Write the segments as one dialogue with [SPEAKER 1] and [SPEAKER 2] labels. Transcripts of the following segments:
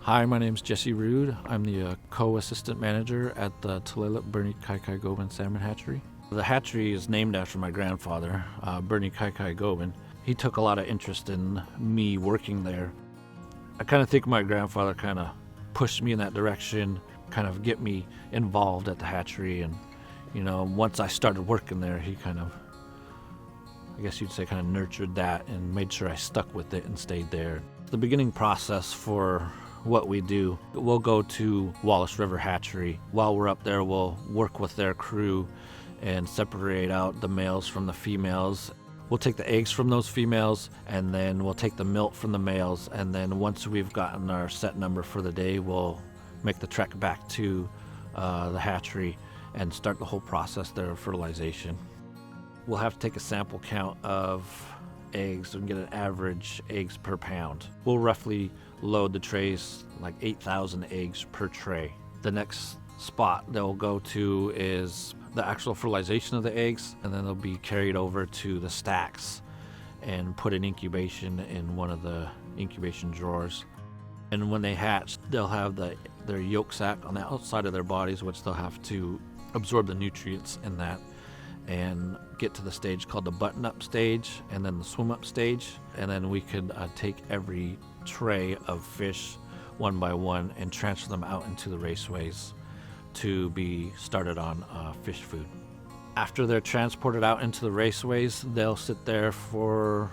[SPEAKER 1] Hi, my name is Jesse Rude. I'm the co-assistant manager at the Tulalip Bernie Kai Kai Gobin Salmon Hatchery. The hatchery is named after my grandfather, Bernie Kai Kai Gobin. He took a lot of interest in me working there. I kind of think my grandfather kind of pushed me in that direction, kind of get me involved at the hatchery. And, once I started working there, he kind of, I guess you'd say, kind of nurtured that and made sure I stuck with it and stayed there. The beginning process for what we do, we'll go to Wallace River Hatchery. While we're up there, we'll work with their crew and separate out the males from the females. We'll take the eggs from those females, and then we'll take the milk from the males, and then once we've gotten our set number for the day, we'll make the trek back to the hatchery and start the whole process there of fertilization. We'll have to take a sample count of eggs and get an average eggs per pound. We'll roughly load the trays like 8,000 eggs per tray. The next spot they'll go to is the actual fertilization of the eggs, and then they'll be carried over to the stacks and put in incubation in one of the incubation drawers. And when they hatch, they'll have their yolk sac on the outside of their bodies, which they'll have to absorb the nutrients in that and get to the stage called the button-up stage, and then the swim-up stage. And then we could take every tray of fish one by one and transfer them out into the raceways to be started on fish food. After they're transported out into the raceways, they'll sit there for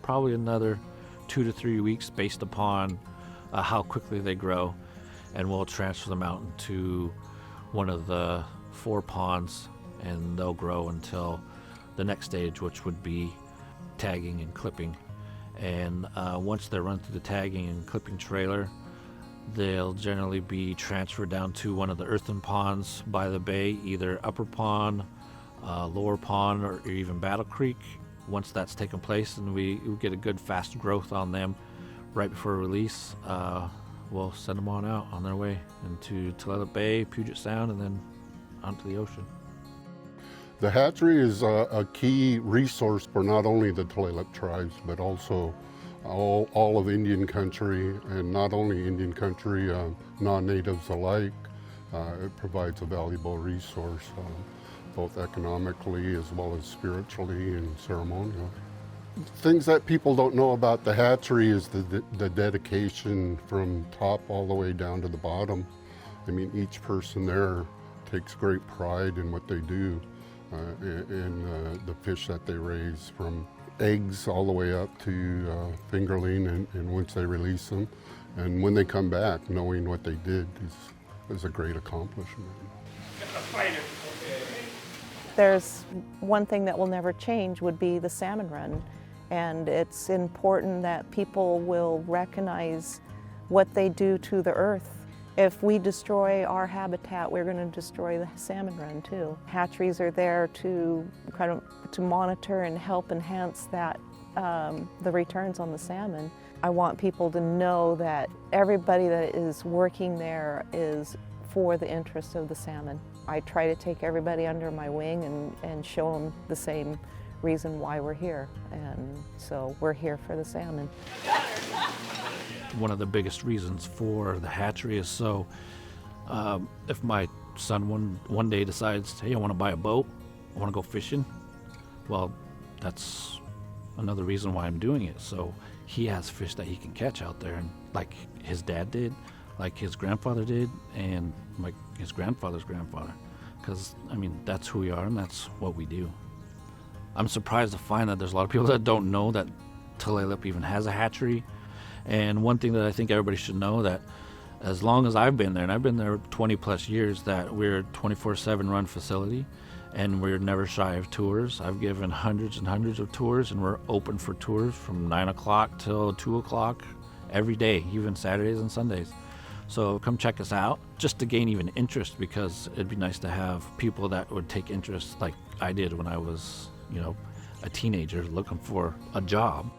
[SPEAKER 1] probably another 2 to 3 weeks based upon how quickly they grow, and we'll transfer them out into one of the 4 ponds, and they'll grow until the next stage, which would be tagging and clipping. And once they're run through the tagging and clipping trailer, they'll generally be transferred down to one of the earthen ponds by the bay, either Upper Pond, Lower Pond, or even Battle Creek. Once that's taken place and we get a good fast growth on them right before release, we'll send them on out on their way into Tulalip Bay, Puget Sound, and then onto the ocean.
[SPEAKER 2] The hatchery is a key resource for not only the Tulalip tribes, but also all of Indian country, and not only Indian country, non-natives alike. It provides a valuable resource, both economically as well as spiritually and ceremonial. Things that people don't know about the hatchery is the dedication from top all the way down to the bottom. I mean, each person there takes great pride in what they do. In the fish that they raise, from eggs all the way up to fingerling, and once they release them. And when they come back, knowing what they did is a great accomplishment.
[SPEAKER 3] There's one thing that will never change would be the salmon run. And it's important that people will recognize what they do to the earth. If we destroy our habitat, we're going to destroy the salmon run too. Hatcheries are there to monitor and help enhance that, the returns on the salmon. I want people to know that everybody that is working there is for the interest of the salmon. I try to take everybody under my wing and show them the same reason why we're here. And so we're here for the salmon.
[SPEAKER 1] One of the biggest reasons for the hatchery is so if my son one day decides, hey, I want to buy a boat, I want to go fishing, well, that's another reason why I'm doing it. So he has fish that he can catch out there, and like his dad did, like his grandfather did, and like his grandfather's grandfather. Because, I mean, that's who we are and that's what we do. I'm surprised to find that there's a lot of people that don't know that Tulalip even has a hatchery. And one thing that I think everybody should know, that as long as I've been there, and I've been there 20 plus years, that we're a 24/7 run facility, and we're never shy of tours. I've given hundreds and hundreds of tours, and we're open for tours from 9 o'clock till 2 o'clock every day, even Saturdays and Sundays. So come check us out, just to gain even interest, because it'd be nice to have people that would take interest like I did when I was, a teenager looking for a job.